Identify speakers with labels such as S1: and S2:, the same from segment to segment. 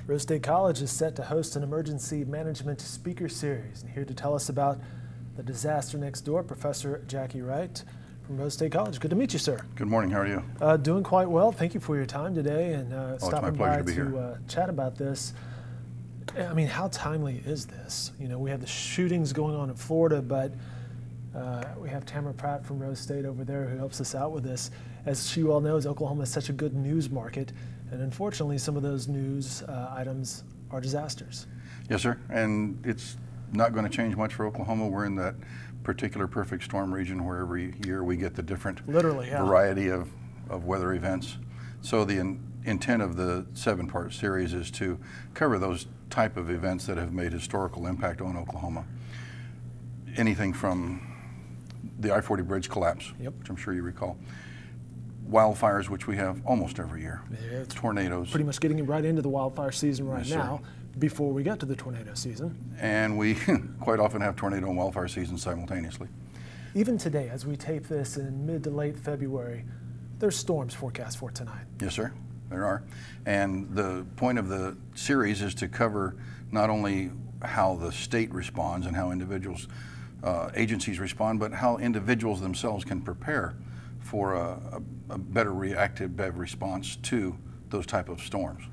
S1: Rose State College is set to host an emergency management speaker series. And here to tell us about the disaster next door, Professor Jackie Wright from Rose State College. Good to meet you, sir.
S2: Good morning. How are you?
S1: Doing quite well. Thank you for your time today and stopping by
S2: to
S1: chat about this. I mean, how timely is this? You know, we have the shootings going on in Florida, but we have Tamara Pratt from Rose State over there who helps us out with this. As she well knows, Oklahoma is such a good news market, and unfortunately some of those news items are disasters.
S2: Yes, sir, and it's not going to change much for Oklahoma. We're in that particular perfect storm region where every year we get the different variety of weather events. So the intent of the 7-part series is to cover those type of events that have made historical impact on Oklahoma. Anything from the I-40 bridge collapse, which I'm sure you recall, wildfires, which we have almost every year, tornadoes.
S1: Pretty much getting right into the wildfire season right now, before we get to the tornado season.
S2: And we quite often have tornado and wildfire seasons simultaneously.
S1: Even today, as we tape this in mid to late February, there's storms forecast for tonight.
S2: Yes, sir, there are. And the point of the series is to cover not only how the state responds and how individuals, agencies respond, but how individuals themselves can prepare for a better reactive response to those type of storms.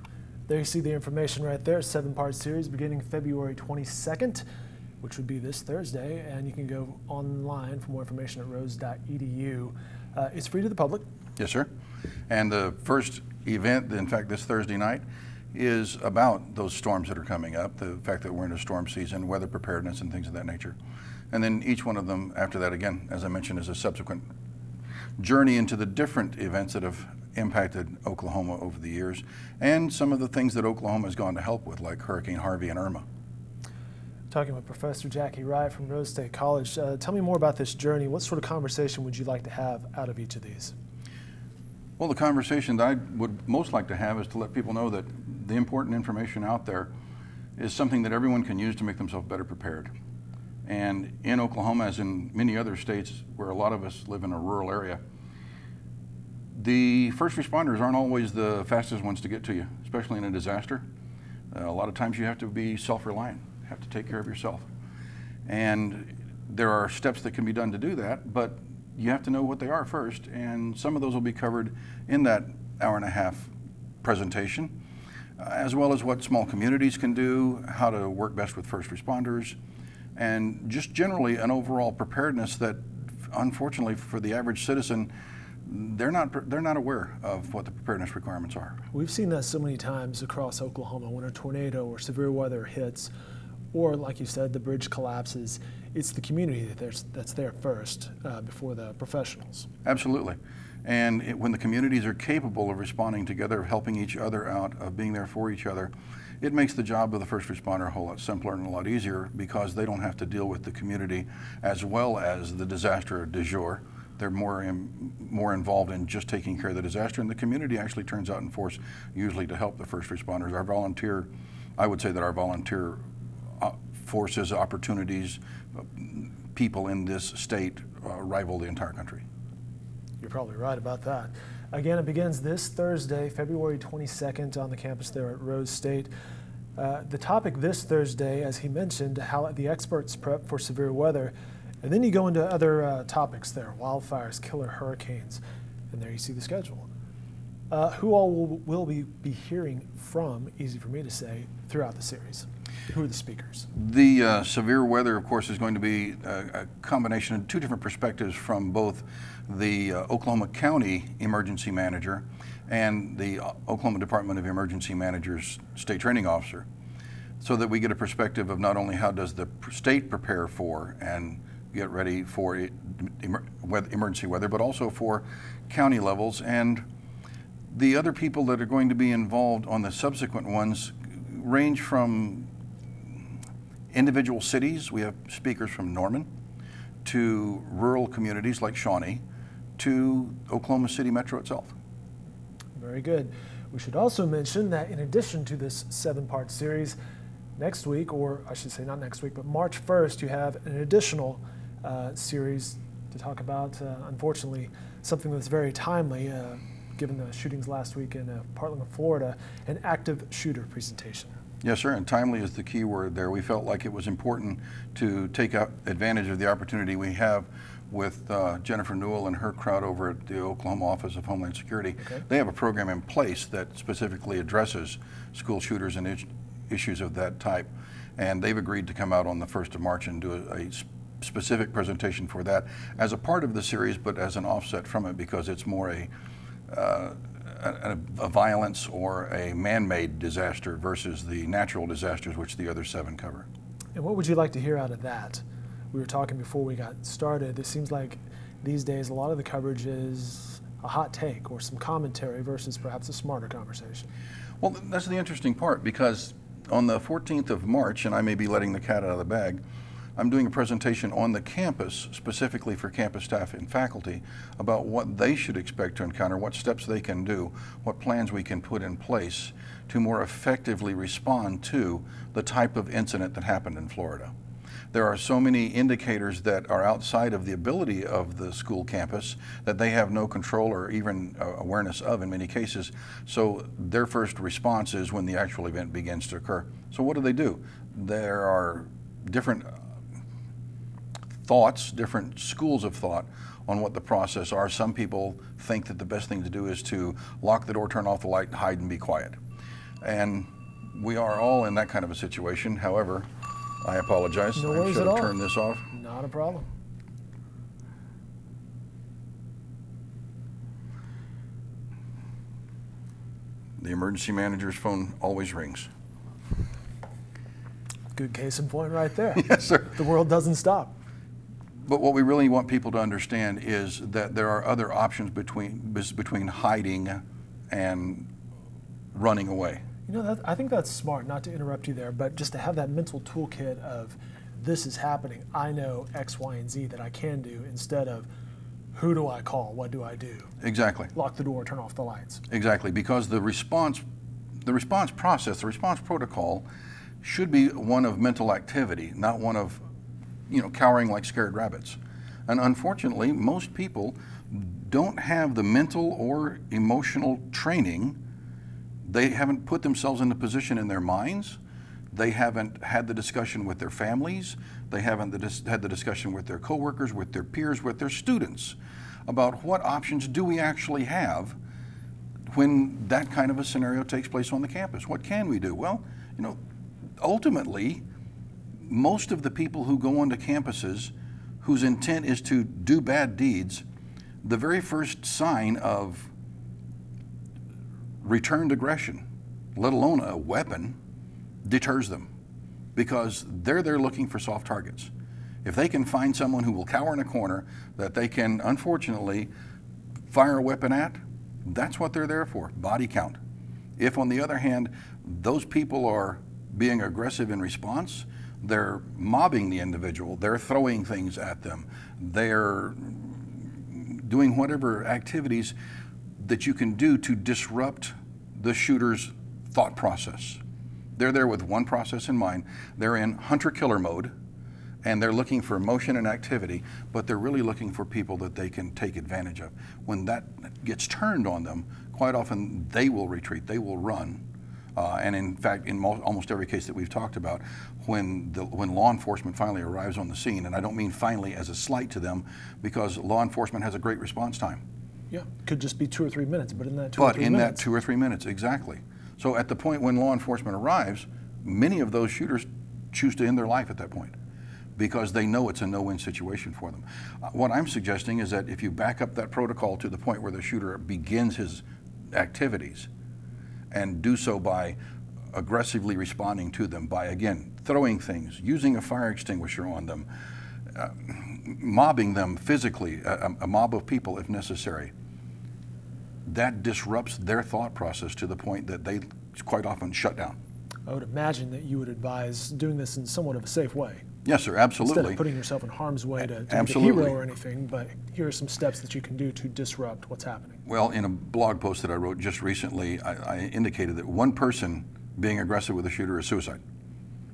S1: There you see the information right there, 7-part series beginning February 22nd, which would be this Thursday, and you can go online for more information at rose.edu. It's free to the public.
S2: Yes, sir. And the first event, in fact, this Thursday night, is about those storms that are coming up, the fact that we're in a storm season, weather preparedness, and things of that nature. And then each one of them after that, again, as I mentioned, is a subsequent journey into the different events that have impacted Oklahoma over the years, and some of the things that Oklahoma has gone to help with, like Hurricane Harvey and Irma.
S1: Talking with Professor Jackie Wright from Rose State College, tell me more about this journey. What sort of conversation would you like to have out of each of these?
S2: Well, the conversation that I would most like to have is to let people know that the important information out there is something that everyone can use to make themselves better prepared. And in Oklahoma, as in many other states where a lot of us live in a rural area, the first responders aren't always the fastest ones to get to you, especially in a disaster. A lot of times you have to be self-reliant, have to take care of yourself. And there are steps that can be done to do that, but you have to know what they are first, and some of those will be covered in that hour-and-a-half presentation, as well as what small communities can do, how to work best with first responders, and just generally an overall preparedness that, unfortunately, for the average citizen, they're not aware of what the preparedness requirements are.
S1: We've seen that so many times across Oklahoma when a tornado or severe weather hits, or like you said, the bridge collapses. It's the community that's there first before the professionals.
S2: Absolutely. And when the communities are capable of responding together, of helping each other out, of being there for each other, it makes the job of the first responder a whole lot simpler and a lot easier, because they don't have to deal with the community as well as the disaster du jour. They're more involved in just taking care of the disaster, and the community actually turns out in force usually to help the first responders. I would say that our volunteer forces, opportunities, people in this state rival the entire country.
S1: You're probably right about that. Again, it begins this Thursday, February 22nd on the campus there at Rose State. The topic this Thursday, as he mentioned, how the experts prep for severe weather. And then you go into other topics there, wildfires, killer hurricanes, and there you see the schedule. Who all will we be hearing from, easy for me to say, throughout the series? Who are the speakers?
S2: The severe weather, of course, is going to be a combination of two different perspectives from both the Oklahoma County Emergency Manager and the Oklahoma Department of Emergency Managers State Training Officer, so that we get a perspective of not only how does the state prepare for and get ready for emergency weather, but also for county levels. And the other people that are going to be involved on the subsequent ones range from individual cities. We have speakers from Norman, to rural communities like Shawnee, to Oklahoma City Metro itself.
S1: Very good. We should also mention that in addition to this 7-part series, next week, or I should say not next week, but March 1st, you have an additional series to talk about, unfortunately, something that's very timely, given the shootings last week in Portland, Florida, an active shooter presentation.
S2: Yes, sir, and timely is the key word there. We felt like it was important to take advantage of the opportunity we have with Jennifer Newell and her crowd over at the Oklahoma Office of Homeland Security.
S1: Okay.
S2: They have a program in place that specifically addresses school shooters and issues of that type, and they've agreed to come out on the 1st of March and do a specific presentation for that as a part of the series, but as an offset from it, because it's more a violence or a man-made disaster versus the natural disasters which the other 7 cover.
S1: And what would you like to hear out of that? We were talking before we got started. It seems like these days a lot of the coverage is a hot take or some commentary versus perhaps a smarter conversation.
S2: Well, that's the interesting part, because on the 14th of March, and I may be letting the cat out of the bag, I'm doing a presentation on the campus, specifically for campus staff and faculty, about what they should expect to encounter, what steps they can do, what plans we can put in place to more effectively respond to the type of incident that happened in Florida. There are so many indicators that are outside of the ability of the school campus that they have no control or even awareness of in many cases. So their first response is when the actual event begins to occur. So what do? There are different thoughts, different schools of thought on what the process are. Some people think that the best thing to do is to lock the door, turn off the light, hide and be quiet. And we are all in that kind of a situation. However, I apologize.
S1: No worries
S2: I should
S1: at
S2: have
S1: all.
S2: turned this off.
S1: Not a problem.
S2: The emergency manager's phone always rings.
S1: Good case in point right there.
S2: Yes, sir.
S1: The world doesn't stop.
S2: But what we really want people to understand is that there are other options between hiding and running away.
S1: You know, I think that's smart, not to interrupt you there, but just to have that mental toolkit of this is happening, I know X, Y, and Z that I can do, instead of who do I call, what do I do?
S2: Exactly.
S1: Lock the door, turn off the lights.
S2: Exactly, because the response process, the response protocol should be one of mental activity, not one of, cowering like scared rabbits. And unfortunately, most people don't have the mental or emotional training. They haven't put themselves in a position in their minds. They haven't had the discussion with their families. They haven't had the discussion with their coworkers, with their peers, with their students about what options do we actually have when that kind of a scenario takes place on the campus. What can we do? Well, ultimately, most of the people who go onto campuses whose intent is to do bad deeds, the very first sign of returned aggression, let alone a weapon, deters them, because they're there looking for soft targets. If they can find someone who will cower in a corner that they can unfortunately fire a weapon at, that's what they're there for, body count. If, on the other hand, those people are being aggressive in response, they're mobbing the individual, they're throwing things at them, they're doing whatever activities that you can do to disrupt the shooter's thought process. They're there with one process in mind. They're in hunter-killer mode, and they're looking for motion and activity, but they're really looking for people that they can take advantage of. When that gets turned on them, quite often they will retreat, they will run. And in fact, in almost every case that we've talked about, when law enforcement finally arrives on the scene, and I don't mean finally as a slight to them, because law enforcement has a great response time.
S1: Yeah, could just be 2 or 3 minutes, but in that 2 or 3 minutes.
S2: But in that 2 or 3 minutes, exactly. So at the point when law enforcement arrives, many of those shooters choose to end their life at that point, because they know it's a no-win situation for them. What I'm suggesting is that if you back up that protocol to the point where the shooter begins his activities, and do so by aggressively responding to them, by, again, throwing things, using a fire extinguisher on them, mobbing them physically, a mob of people if necessary, that disrupts their thought process to the point that they quite often shut down.
S1: I would imagine that you would advise doing this in somewhat of a safe way.
S2: Yes, sir, absolutely.
S1: Instead of putting yourself in harm's way to be a hero or anything, but here are some steps that you can do to disrupt what's happening.
S2: Well, in a blog post that I wrote just recently, I indicated that one person being aggressive with a shooter is suicide,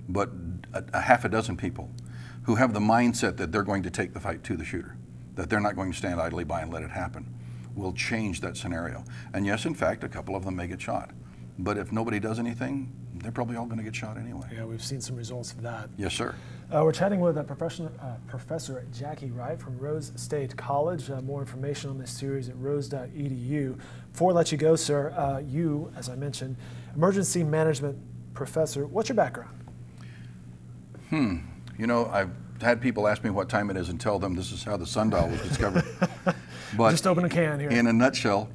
S2: but a half a dozen people who have the mindset that they're going to take the fight to the shooter, that they're not going to stand idly by and let it happen, will change that scenario. And yes, in fact, a couple of them may get shot. But if nobody does anything, they're probably all going to get shot anyway.
S1: Yeah, we've seen some results of that.
S2: Yes, sir.
S1: We're chatting with Professor Jackie Wright from Rose State College. More information on this series at rose.edu. Before I let you go, sir, you, as I mentioned, emergency management professor. What's your background?
S2: You know, I've had people ask me what time it is and tell them this is how the sundial was discovered. But
S1: just open a can here.
S2: In a nutshell,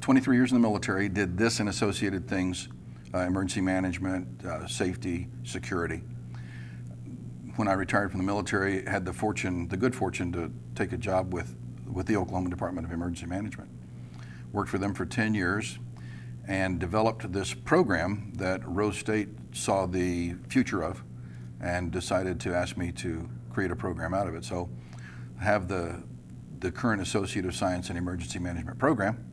S2: 23 years in the military, did this and associated things, emergency management, safety, security. When I retired from the military, had the good fortune to take a job with the Oklahoma Department of Emergency Management. Worked for them for 10 years and developed this program that Rose State saw the future of and decided to ask me to create a program out of it. So I have the current Associate of Science in Emergency Management program.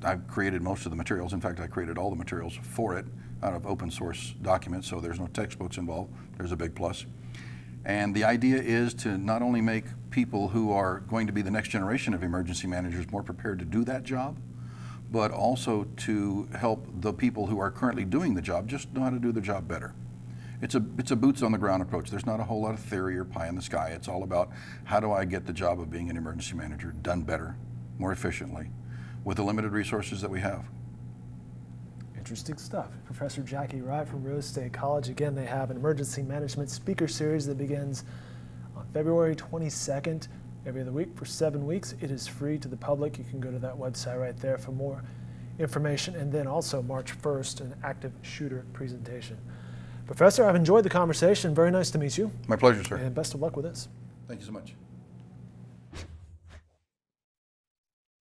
S2: I've created most of the materials. In fact, I created all the materials for it out of open source documents, so there's no textbooks involved. There's a big plus. And the idea is to not only make people who are going to be the next generation of emergency managers more prepared to do that job, but also to help the people who are currently doing the job just know how to do the job better. It's a boots on the ground approach. There's not a whole lot of theory or pie in the sky. It's all about how do I get the job of being an emergency manager done better, more efficiently, with the limited resources that we have.
S1: Interesting stuff. Professor Jackie Wright from Rose State College. Again, they have an emergency management speaker series that begins on February 22nd, every other week for 7 weeks. It is free to the public. You can go to that website right there for more information. And then also March 1st, an active shooter presentation. Professor, I've enjoyed the conversation. Very nice to meet you.
S2: My pleasure, sir.
S1: And best of luck with this.
S2: Thank you so much.